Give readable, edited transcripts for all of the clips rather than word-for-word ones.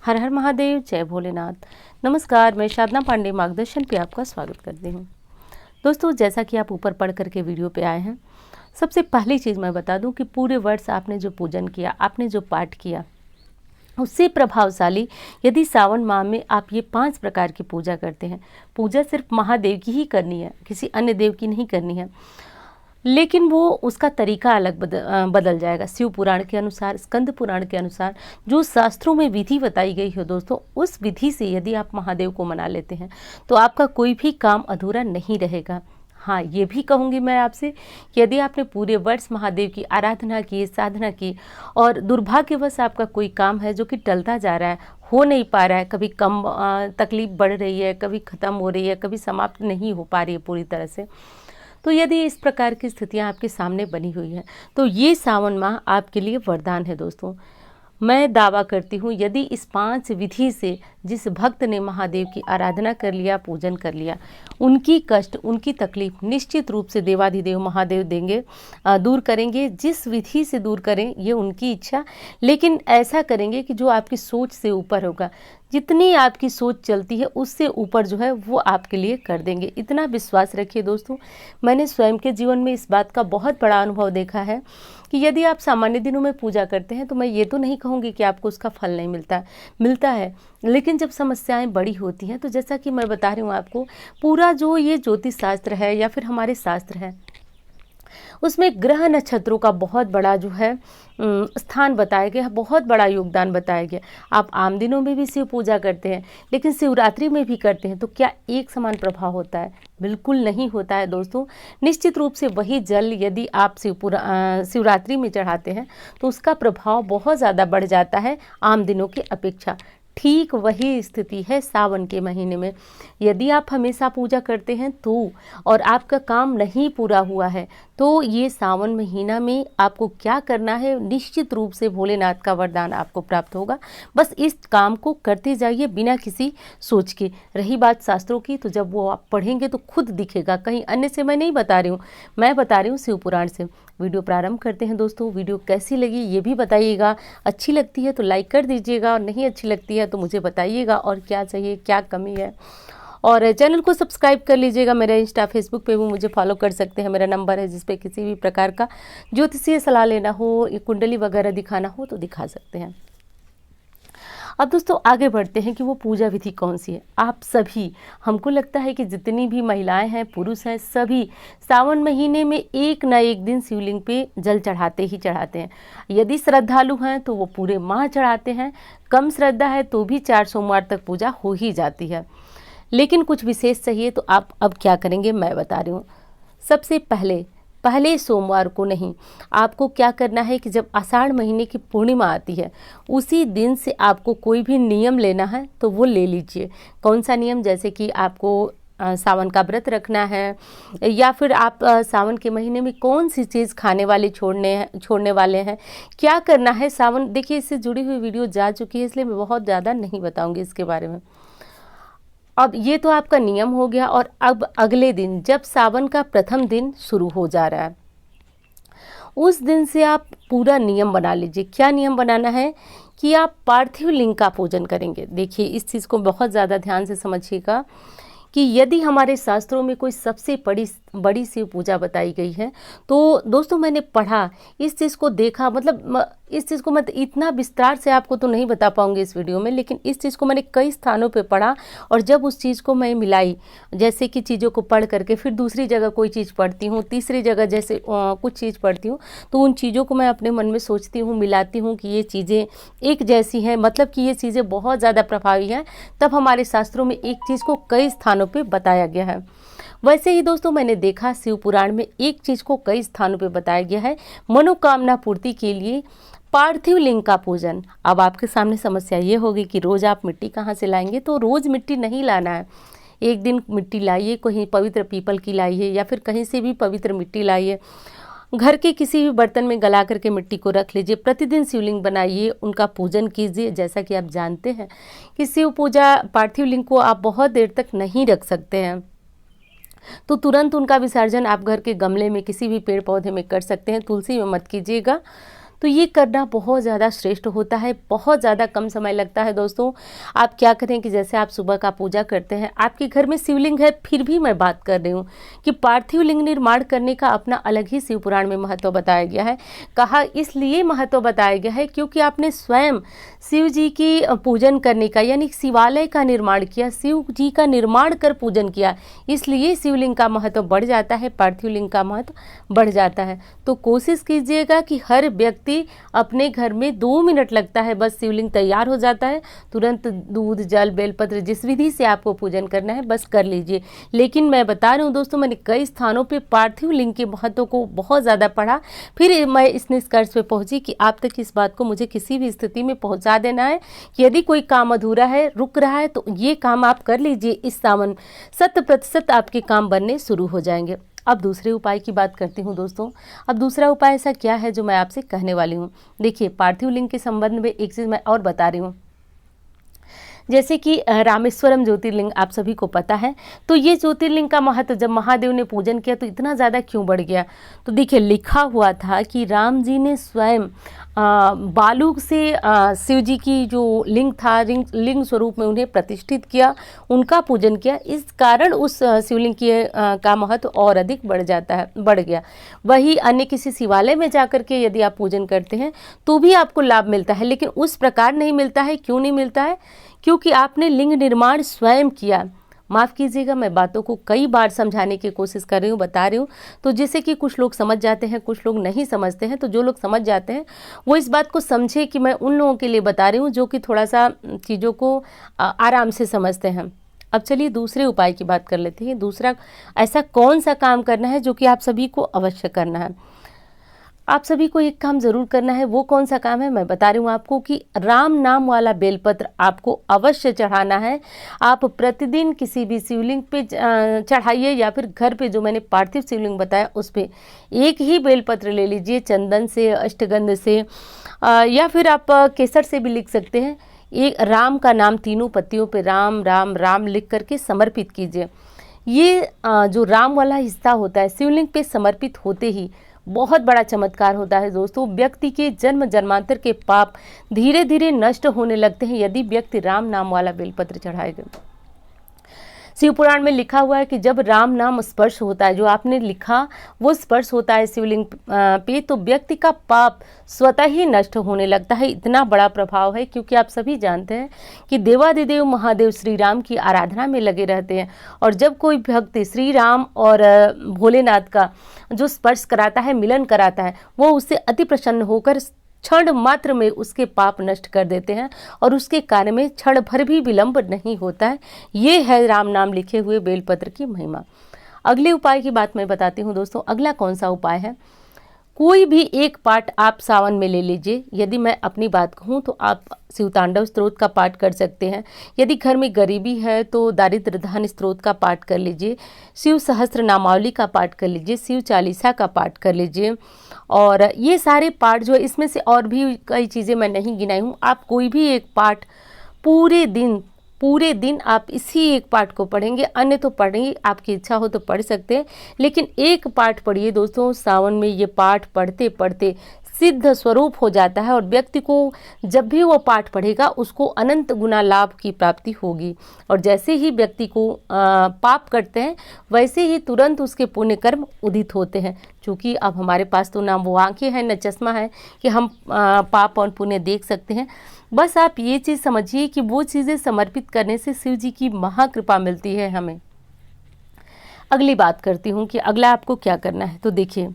हर हर महादेव, जय भोलेनाथ। नमस्कार, मैं साधना पांडे मार्गदर्शन पे आपका स्वागत करती हूँ। दोस्तों, जैसा कि आप ऊपर पढ़ करके वीडियो पे आए हैं, सबसे पहली चीज़ मैं बता दूं कि पूरे वर्ष आपने जो पूजन किया, आपने जो पाठ किया, उससे प्रभावशाली यदि सावन माह में आप ये 5 प्रकार की पूजा करते हैं। पूजा सिर्फ महादेव की ही करनी है, किसी अन्य देव की नहीं करनी है, लेकिन वो उसका तरीका अलग बदल जाएगा। शिव पुराण के अनुसार, स्कंद पुराण के अनुसार जो शास्त्रों में विधि बताई गई है दोस्तों, उस विधि से यदि आप महादेव को मना लेते हैं तो आपका कोई भी काम अधूरा नहीं रहेगा। हाँ, ये भी कहूँगी मैं आपसे कि यदि आपने पूरे वर्ष महादेव की आराधना की, साधना की और दुर्भाग्यवश आपका कोई काम है जो कि टलता जा रहा है, हो नहीं पा रहा है, कभी कम तकलीफ बढ़ रही है, कभी ख़त्म हो रही है, कभी समाप्त नहीं हो पा रही है पूरी तरह से, तो यदि इस प्रकार की स्थितियां आपके सामने बनी हुई हैं तो ये सावन माह आपके लिए वरदान है दोस्तों। मैं दावा करती हूँ, यदि इस 5 विधि से जिस भक्त ने महादेव की आराधना कर लिया, पूजन कर लिया, उनकी कष्ट, उनकी तकलीफ निश्चित रूप से देवाधिदेव महादेव देंगे, दूर करेंगे। जिस विधि से दूर करें ये उनकी इच्छा, लेकिन ऐसा करेंगे कि जो आपकी सोच से ऊपर होगा। जितनी आपकी सोच चलती है उससे ऊपर जो है वो आपके लिए कर देंगे। इतना विश्वास रखिए दोस्तों। मैंने स्वयं के जीवन में इस बात का बहुत बड़ा अनुभव देखा है कि यदि आप सामान्य दिनों में पूजा करते हैं तो मैं ये तो नहीं कहूँगी कि आपको उसका फल नहीं मिलता है, लेकिन जब समस्याएं बड़ी होती हैं तो जैसा कि मैं बता रही हूँ आपको, पूरा जो ये ज्योतिष शास्त्र है या फिर हमारे शास्त्र है, उसमें ग्रह नक्षत्रों का बहुत बड़ा जो है स्थान बताया गया, बहुत बड़ा योगदान बताया गया। आप आम दिनों में भी शिव पूजा करते हैं, लेकिन शिवरात्रि में भी करते हैं, तो क्या एक समान प्रभाव होता है? बिल्कुल नहीं होता है दोस्तों। निश्चित रूप से वही जल यदि आप शिवरात्रि में चढ़ाते हैं तो उसका प्रभाव बहुत ज़्यादा बढ़ जाता है आम दिनों की अपेक्षा। ठीक वही स्थिति है सावन के महीने में। यदि आप हमेशा पूजा करते हैं तो और आपका काम नहीं पूरा हुआ है तो ये सावन महीना में आपको क्या करना है, निश्चित रूप से भोलेनाथ का वरदान आपको प्राप्त होगा। बस इस काम को करते जाइए बिना किसी सोच के। रही बात शास्त्रों की, तो जब वो आप पढ़ेंगे तो खुद दिखेगा, कहीं अन्य से मैं नहीं बता रही हूँ, मैं बता रही हूँ शिव पुराण से। वीडियो प्रारंभ करते हैं दोस्तों। वीडियो कैसी लगी ये भी बताइएगा। अच्छी लगती है तो लाइक कर दीजिएगा और नहीं अच्छी लगती है तो मुझे बताइएगा और क्या चाहिए, क्या कमी है। और चैनल को सब्सक्राइब कर लीजिएगा। मेरा इंस्टा, फेसबुक पे भी मुझे फॉलो कर सकते हैं। मेरा नंबर है जिस पे किसी भी प्रकार का ज्योतिषीय सलाह लेना हो, कुंडली वगैरह दिखाना हो तो दिखा सकते हैं। अब दोस्तों आगे बढ़ते हैं कि वो पूजा विधि कौन सी है। आप सभी, हमको लगता है कि जितनी भी महिलाएं हैं, पुरुष हैं, सभी सावन महीने में एक न एक दिन शिवलिंग पे जल चढ़ाते ही चढ़ाते हैं। यदि श्रद्धालु हैं तो वो पूरे माह चढ़ाते हैं, कम श्रद्धा है तो भी 4 सोमवार तक पूजा हो ही जाती है। लेकिन कुछ विशेष चाहिए तो आप अब क्या करेंगे मैं बता रही हूँ। सबसे पहले सोमवार को नहीं, आपको क्या करना है कि जब आषाढ़ महीने की पूर्णिमा आती है उसी दिन से आपको कोई भी नियम लेना है तो वो ले लीजिए। कौन सा नियम? जैसे कि आपको सावन का व्रत रखना है, या फिर आप सावन के महीने में कौन सी चीज़ खाने वाले छोड़ने वाले हैं, क्या करना है सावन। देखिए, इससे जुड़ी हुई वीडियो जा चुकी है, इसलिए मैं बहुत ज़्यादा नहीं बताऊँगी इसके बारे में। अब ये तो आपका नियम हो गया। और अब अगले दिन जब सावन का प्रथम दिन शुरू हो जा रहा है, उस दिन से आप पूरा नियम बना लीजिए। क्या नियम बनाना है कि आप पार्थिव लिंग का पूजन करेंगे। देखिए, इस चीज़ को बहुत ज़्यादा ध्यान से समझिएगा कि यदि हमारे शास्त्रों में कोई सबसे बड़ी शिव पूजा बताई गई है तो दोस्तों मैंने पढ़ा, इस चीज़ को देखा, मतलब इस चीज़ को मैं इतना विस्तार से आपको तो नहीं बता पाऊंगी इस वीडियो में, लेकिन इस चीज़ को मैंने कई स्थानों पे पढ़ा और जब उस चीज़ को मैं मिलाई, जैसे कि चीज़ों को पढ़ करके फिर दूसरी जगह कोई चीज़ पढ़ती हूँ, तीसरी जगह जैसे कुछ चीज़ पढ़ती हूँ, तो उन चीज़ों को मैं अपने मन में सोचती हूँ, मिलाती हूँ कि ये चीज़ें एक जैसी हैं, मतलब कि ये चीज़ें बहुत ज़्यादा प्रभावी हैं। तब हमारे शास्त्रों में एक चीज़ को कई स्थानों पे बताया गया है। वैसे ही दोस्तों मैंने देखा शिव पुराण में एक चीज़ को कई स्थानों पे बताया गया है, मनोकामना पूर्ति के लिए पार्थिव लिंग का पूजन। अब आपके सामने समस्या ये होगी कि रोज़ आप मिट्टी कहाँ से लाएंगे, तो रोज़ मिट्टी नहीं लाना है। एक दिन मिट्टी लाइए, कहीं पवित्र पीपल की लाइए या फिर कहीं से भी पवित्र मिट्टी लाइए, घर के किसी भी बर्तन में गला करके मिट्टी को रख लीजिए। प्रतिदिन शिवलिंग बनाइए, उनका पूजन कीजिए। जैसा कि आप जानते हैं कि शिव पूजा, पार्थिव लिंग को आप बहुत देर तक नहीं रख सकते हैं, तो तुरंत उनका विसर्जन आप घर के गमले में किसी भी पेड़ पौधे में कर सकते हैं। तुलसी में मत कीजिएगा, तो ये करना बहुत ज़्यादा श्रेष्ठ होता है, बहुत ज़्यादा कम समय लगता है। दोस्तों आप क्या करें कि जैसे आप सुबह का पूजा करते हैं, आपके घर में शिवलिंग है, फिर भी मैं बात कर रही हूँ कि पार्थिव लिंग निर्माण करने का अपना अलग ही शिव पुराण में महत्व बताया गया है। कहा इसलिए महत्व बताया गया है क्योंकि आपने स्वयं शिव जी की पूजन करने का, यानी शिवालय का निर्माण किया, शिव जी का निर्माण कर पूजन किया, इसलिए शिवलिंग का महत्व बढ़ जाता है, पार्थिव लिंग का महत्व बढ़ जाता है। तो कोशिश कीजिएगा कि हर व्यक्ति अपने घर में 2 मिनट लगता है, बस शिवलिंग तैयार हो जाता है, तुरंत दूध जल बेलपत्र जिस विधि से आपको पूजन करना है बस कर लीजिए। लेकिन मैं बता रही हूँ दोस्तों, मैंने कई स्थानों पे पार्थिव लिंग के महत्व को बहुत ज़्यादा पढ़ा, फिर मैं इस निष्कर्ष पे पहुंची कि आप तक इस बात को मुझे किसी भी स्थिति में पहुंचा देना है कि यदि कोई काम अधूरा है, रुक रहा है, तो ये काम आप कर लीजिए, इस सावन 100% आपके काम बनने शुरू हो जाएंगे। अब दूसरे उपाय की बात करती हूँ दोस्तों। अब दूसरा उपाय ऐसा क्या है जो मैं आपसे कहने वाली हूँ। देखिए, पार्थिव लिंग के संबंध में एक चीज़ मैं और बता रही हूँ, जैसे कि रामेश्वरम ज्योतिर्लिंग आप सभी को पता है। तो ये ज्योतिर्लिंग का महत्व जब महादेव ने पूजन किया तो इतना ज़्यादा क्यों बढ़ गया। तो देखिए, लिखा हुआ था कि राम जी ने स्वयं बालू से शिव जी की जो लिंग था, लिंग स्वरूप में उन्हें प्रतिष्ठित किया, उनका पूजन किया, इस कारण उस शिवलिंग की का महत्व और अधिक बढ़ गया। वही अन्य किसी शिवालय में जाकर के यदि आप पूजन करते हैं तो भी आपको लाभ मिलता है, लेकिन उस प्रकार नहीं मिलता है। क्यों नहीं मिलता है? क्योंकि आपने लिंग निर्माण स्वयं किया। माफ़ कीजिएगा, मैं बातों को कई बार समझाने की कोशिश कर रही हूँ, बता रही हूँ, तो जिससे कि कुछ लोग समझ जाते हैं, कुछ लोग नहीं समझते हैं। तो जो लोग समझ जाते हैं वो इस बात को समझे कि मैं उन लोगों के लिए बता रही हूँ जो कि थोड़ा सा चीज़ों को आराम से समझते हैं। अब चलिए दूसरे उपाय की बात कर लेते हैं। दूसरा ऐसा कौन सा काम करना है जो कि आप सभी को अवश्य करना है। आप सभी को एक काम जरूर करना है। वो कौन सा काम है मैं बता रही हूँ आपको कि राम नाम वाला बेलपत्र आपको अवश्य चढ़ाना है। आप प्रतिदिन किसी भी शिवलिंग पे चढ़ाइए, या फिर घर पे जो मैंने पार्थिव शिवलिंग बताया उस पे एक ही बेलपत्र ले लीजिए, चंदन से, अष्टगंध से, या फिर आप केसर से भी लिख सकते हैं। एक राम का नाम तीनों पत्तियों पे राम राम राम लिख करके समर्पित कीजिए। ये जो राम वाला हिस्सा होता है शिवलिंग पे समर्पित होते ही बहुत बड़ा चमत्कार होता है दोस्तों। व्यक्ति के जन्म जन्मांतर के पाप धीरे धीरे नष्ट होने लगते हैं यदि व्यक्ति राम नाम वाला बेलपत्र चढ़ाएगा। शिव पुराण में लिखा हुआ है कि जब राम नाम स्पर्श होता है, जो आपने लिखा वो स्पर्श होता है शिवलिंग पे, तो व्यक्ति का पाप स्वतः ही नष्ट होने लगता है। इतना बड़ा प्रभाव है, क्योंकि आप सभी जानते हैं कि देवादिदेव महादेव श्री राम की आराधना में लगे रहते हैं, और जब कोई भक्त श्री राम और भोलेनाथ का जो स्पर्श कराता है, मिलन कराता है, वो उससे अति प्रसन्न होकर क्षण मात्र में उसके पाप नष्ट कर देते हैं, और उसके कार्य में क्षण भर भी विलंब नहीं होता है। ये है राम नाम लिखे हुए बेलपत्र की महिमा। अगले उपाय की बात मैं बताती हूँ दोस्तों। अगला कौन सा उपाय है? कोई भी एक पाठ आप सावन में ले लीजिए। यदि मैं अपनी बात कहूँ तो आप शिवतांडव स्त्रोत का पाठ कर सकते हैं। यदि घर में गरीबी है तो दारिद्र धन स्त्रोत का पाठ कर लीजिए, शिव सहस्त्र नामावली का पाठ कर लीजिए, शिव चालीसा का पाठ कर लीजिए। और ये सारे पाठ जो है, इसमें से और भी कई चीज़ें मैं नहीं गिनाई हूँ। आप कोई भी एक पाठ पूरे दिन आप इसी एक पाठ को पढ़ेंगे, अन्य तो पढ़ेंगे, आपकी इच्छा हो तो पढ़ सकते हैं, लेकिन एक पाठ पढ़िए दोस्तों। सावन में ये पाठ पढ़ते पढ़ते सिद्ध स्वरूप हो जाता है, और व्यक्ति को जब भी वो पाठ पढ़ेगा उसको अनंत गुना लाभ की प्राप्ति होगी। और जैसे ही व्यक्ति को पाप करते हैं, वैसे ही तुरंत उसके पुण्य कर्म उदित होते हैं। क्योंकि अब हमारे पास तो ना वो आंखें हैं न चश्मा है कि हम पाप और पुण्य देख सकते हैं। बस आप ये चीज़ समझिए कि वो चीज़ें समर्पित करने से शिव जी की महाकृपा मिलती है हमें। अगली बात करती हूँ कि अगला आपको क्या करना है। तो देखिए,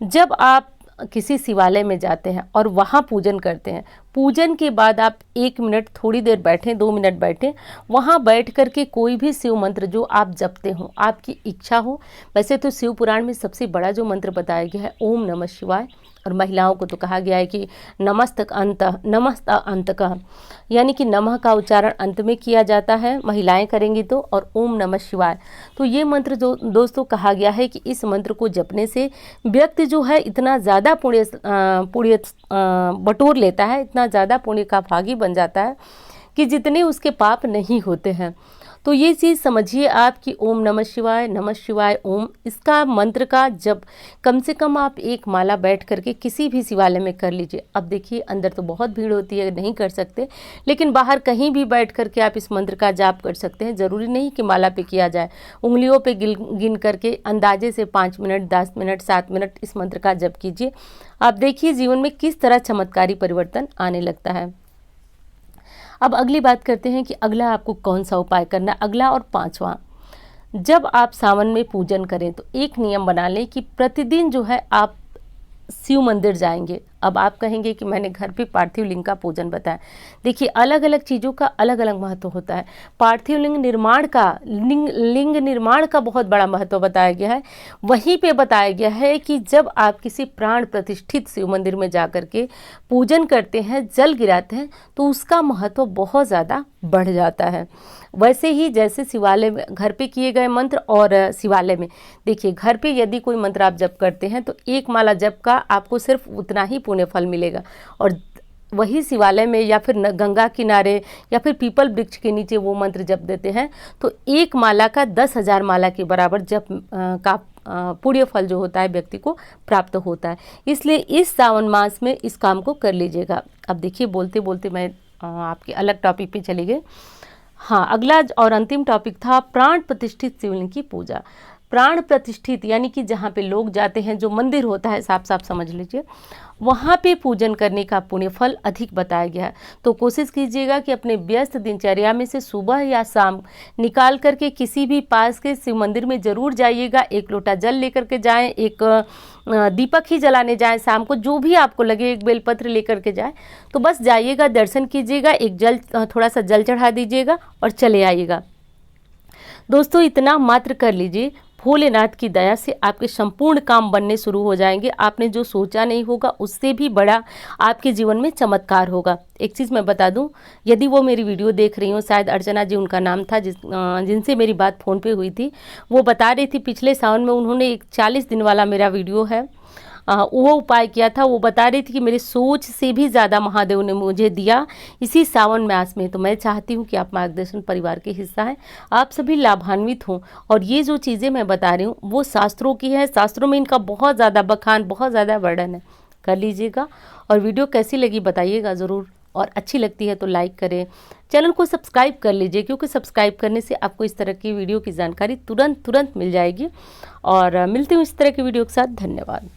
जब आप किसी शिवालय में जाते हैं और वहाँ पूजन करते हैं, पूजन के बाद आप 1 मिनट थोड़ी देर बैठें, 2 मिनट बैठें, वहाँ बैठ करके कोई भी शिव मंत्र जो आप जपते हो, आपकी इच्छा हो। वैसे तो शिव पुराण में सबसे बड़ा जो मंत्र बताया गया है ओम नमः शिवाय, और महिलाओं को तो कहा गया है कि नमस्त अंत का, यानी कि नमः का उच्चारण अंत में किया जाता है, महिलाएं करेंगी तो, और ओम नमः शिवाय। तो ये मंत्र जो दोस्तों कहा गया है कि इस मंत्र को जपने से व्यक्ति जो है इतना ज़्यादा पुण्य बटोर लेता है, इतना ज़्यादा पुण्य का भागी बन जाता है कि जितने उसके पाप नहीं होते हैं। तो ये चीज़ समझिए आप कि ओम नमः शिवाय ओम, इसका मंत्र का जब कम से कम आप एक माला बैठ करके किसी भी शिवालय में कर लीजिए। अब देखिए अंदर तो बहुत भीड़ होती है, नहीं कर सकते, लेकिन बाहर कहीं भी बैठ करके आप इस मंत्र का जाप कर सकते हैं। ज़रूरी नहीं कि माला पे किया जाए, उंगलियों पे गिन करके अंदाजे से 5 मिनट, 10 मिनट, 7 मिनट इस मंत्र का जप कीजिए। आप देखिए जीवन में किस तरह चमत्कारी परिवर्तन आने लगता है। अब अगली बात करते हैं कि अगला आपको कौन सा उपाय करना है। अगला और पांचवा, जब आप सावन में पूजन करें तो एक नियम बना लें कि प्रतिदिन जो है आप शिव मंदिर जाएंगे। अब आप कहेंगे कि मैंने घर पे पार्थिव लिंग का पूजन बताया। देखिए अलग अलग चीज़ों का अलग अलग महत्व होता है। पार्थिव लिंग निर्माण का लिंग निर्माण का बहुत बड़ा महत्व बताया गया है। वहीं पे बताया गया है कि जब आप किसी प्राण प्रतिष्ठित शिव मंदिर में जा कर के पूजन करते हैं, जल गिराते हैं, तो उसका महत्व बहुत ज़्यादा बढ़ जाता है। वैसे ही जैसे शिवालय में घर पे किए गए मंत्र और शिवालय में, देखिए घर पे यदि कोई मंत्र आप जप करते हैं तो एक माला जप का आपको सिर्फ उतना ही पुण्य फल मिलेगा, और वही शिवालय में या फिर गंगा किनारे या फिर पीपल वृक्ष के नीचे वो मंत्र जप देते हैं तो एक माला का 10,000 माला के बराबर जप का पुण्य फल जो होता है व्यक्ति को प्राप्त होता है। इसलिए इस सावन मास में इस काम को कर लीजिएगा। अब देखिए बोलते बोलते मैं आपके अलग टॉपिक पे चली गई। हाँ, अगला और अंतिम टॉपिक था प्राण प्रतिष्ठित शिवलिंग की पूजा। प्राण प्रतिष्ठित यानी कि जहाँ पे लोग जाते हैं, जो मंदिर होता है, साफ साफ समझ लीजिए, वहाँ पे पूजन करने का पुण्य फल अधिक बताया गया है। तो कोशिश कीजिएगा कि अपने व्यस्त दिनचर्या में से सुबह या शाम निकाल करके किसी भी पास के शिव मंदिर में ज़रूर जाइएगा। एक लोटा जल लेकर के जाएं, एक दीपक ही जलाने जाएं शाम को, जो भी आपको लगे, एक बेलपत्र लेकर के जाएं। तो बस जाइएगा, दर्शन कीजिएगा, एक थोड़ा सा जल चढ़ा दीजिएगा और चले आइएगा। दोस्तों इतना मात्र कर लीजिए, भोलेनाथ की दया से आपके संपूर्ण काम बनने शुरू हो जाएंगे। आपने जो सोचा नहीं होगा उससे भी बड़ा आपके जीवन में चमत्कार होगा। एक चीज़ मैं बता दूं, यदि वो मेरी वीडियो देख रही हो, शायद अर्चना जी उनका नाम था, जिनसे मेरी बात फ़ोन पे हुई थी, वो बता रही थी पिछले सावन में उन्होंने एक 40 दिन वाला मेरा वीडियो है वो उपाय किया था। वो बता रही थी कि मेरी सोच से भी ज़्यादा महादेव ने मुझे दिया इसी सावन मास में। तो मैं चाहती हूँ कि आप मार्गदर्शन परिवार के हिस्सा हैं, आप सभी लाभान्वित हों। और ये जो चीज़ें मैं बता रही हूँ वो शास्त्रों की है, शास्त्रों में इनका बहुत ज़्यादा बखान, बहुत ज़्यादा वर्णन है। कर लीजिएगा और वीडियो कैसी लगी बताइएगा ज़रूर, और अच्छी लगती है तो लाइक करें, चैनल को सब्सक्राइब कर लीजिए, क्योंकि सब्सक्राइब करने से आपको इस तरह की वीडियो की जानकारी तुरंत मिल जाएगी। और मिलती हूँ इस तरह की वीडियो के साथ। धन्यवाद।